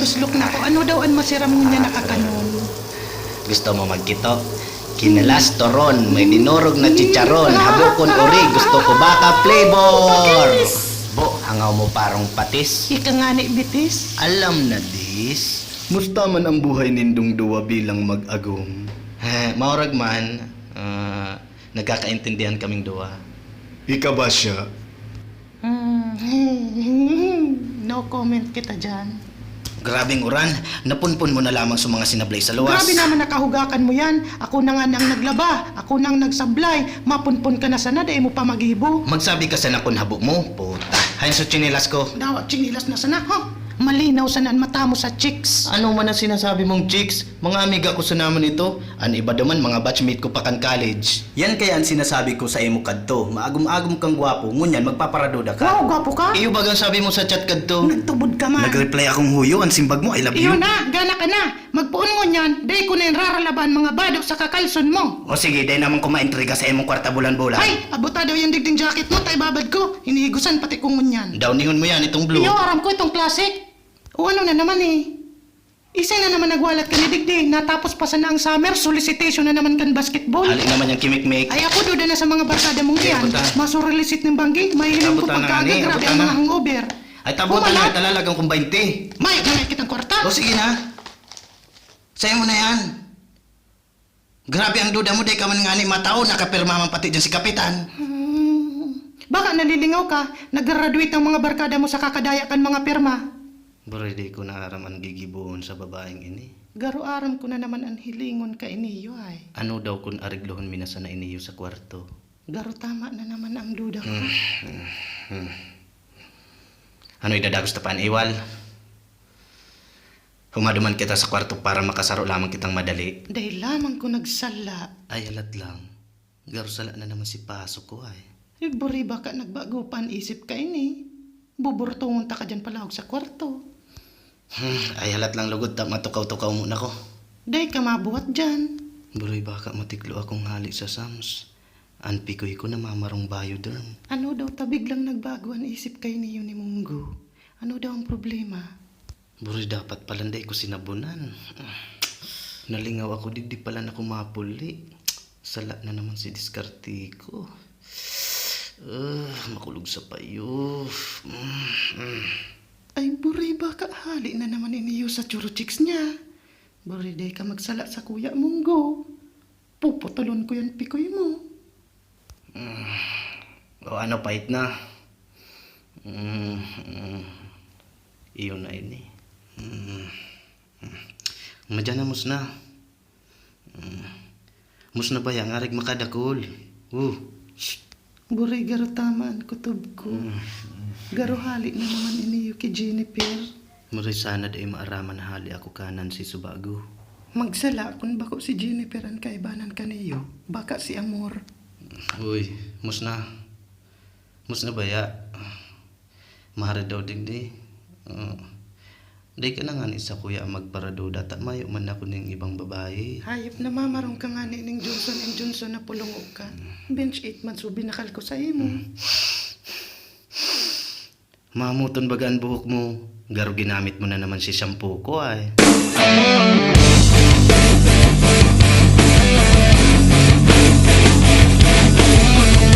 guslok na ko. Ano daw ang masiram niya nakakanon? Gusto mo magkito? Kinalas toron, may dinurog na chicharon, habukon uri, gusto ko baka flavor. Bo, hangaw mo parang patis. Ika nga ni bitis. Alam na dis. Musta man ang buhay nindong duwa bilang mag-agom? Maurag man, nagkakaintindihan kaming duwa. Ika ba siya? No comment kita dyan. Grabing uran, napunpun mo na lamang sa mga sinablay sa luwas. Grabe naman nakahugakan mo yan. Ako na nga nang naglaba. Ako nang nagsablay. Mapunpun ka na sana, dahil mo pa magibo. Magsabi ka sana kung habo mo, puta. Hayan sa chinilas ko. Dawat chinilas na sana, ha? Malinaw sana ang mata mo sa chicks. Ano man ang sinasabi mong chicks? Mga amiga ko sa naman ito. An iba daman, mga batchmate ko pa kan college. Yan kaya ang sinasabi ko sa imo kadto. Maagom-agom kang gwapo, ngunyan magpaparadoda ka. Wow, gwapo ka. Iyo bagang sabi mo sa chat kadto. Nagtubod ka man. Nag-reply akong huyo, ang simbag mo, I love you. Iyo na, gana ka na. Magpuon mo niyan, dahil ko na yung raralaban mga badok sa kakalson mo. O sige, dahil naman ko maintriga sa imong kwarta bulan-bulan. Ay, abota daw yung digding jacket mo, tay babad ko. Hinihigusan pati kong ngunyan. Downihon mo yan, itong blue. Iyo, aram ko itong classic. O ano na naman eh. Isa na naman nagwalat ka ni Digdi. Natapos pa sana ang summer, solicitation na naman kan basketball. Hali naman yung kimik-mik. Ay ako duda na sa mga barkada mong yan. Abutan. Masurilicit ng banggi. Mahiling ko Abutan na pagkaga. nga ni, Grabe abutan ang na. mga hangover. Ay tabutan Kumala. na, talalagang kong 20. May, gamay kitang kwarta. O sige na. Sa'yo mo na yan. Grabe ang duda mo, day ka man nga ni matao, nakapirma man pati dyan si Kapitan. Baka nalilingaw ka. Nag-graduate ang mga barkada mo sa kakadayakan mga pirma. Bro, di ko naaraman gigibuon sa babaeng ini. Garo-aram ko na naman ang hilingon ka iniyo ay. Ano daw kung ariglohon minasa na iniyo sa kwarto? Garo tama na naman ang duda ko. Ano idadagos tapan, Iwal? Humaduman kita sa kwarto para makasaro lamang kitang madali. Dahil lamang ko nagsala. Ay, alat lang. Garusala na naman si Pasok ko ay. Buri baka nagbago pan isip ka ini. Buburtungon ta ka dyan palahog sa kwarto. Ay, halat lang lugod, matukaw-tukaw muna ko. Day ka mabuhat dyan. Buroy baka matiklo akong hali sa Sams. Anpikoy ko na mamarong bayo doon. Ano daw ta biglang nagbago ang isip kay niyo ni Munggo? Ano daw ang problema? Buroy dapat palanday ko sinabunan. Nalingaw ako, di pala na kumapuli. Sala na naman si diskarte ko. Makulog sa payo. Ay, buri baka hali na naman iniyo sa churo chicks niya. Buri day ka magsala sa kuya Munggo. Puputulon ko yung pikoy mo. O ano, pahit na. Iyon na ini. Madyan na musna. Musna ba yang arig makadakol? Buri garo tamaan kutob ko. Garo hali na naman iniyo kay Jennifer. Muray sana day maaraman hali ako kanan si Subago. Magsala kung bako si Jennifer ang kaibanan kaniyo. Baka si Amor. Uy, musna. Musna ba ya? Mahara daw digdi. Day ka na nga ni sa kuya magparaduda. Mayo man ako ng ibang babae. Hayop na mamarong ka nga ni Johnson & Johnson na pulungo ka. Bench 8 months so binakal ko sa imo. Mamuton bagaan buhok mo. Garo ginamit mo na naman si shampoo ko ay.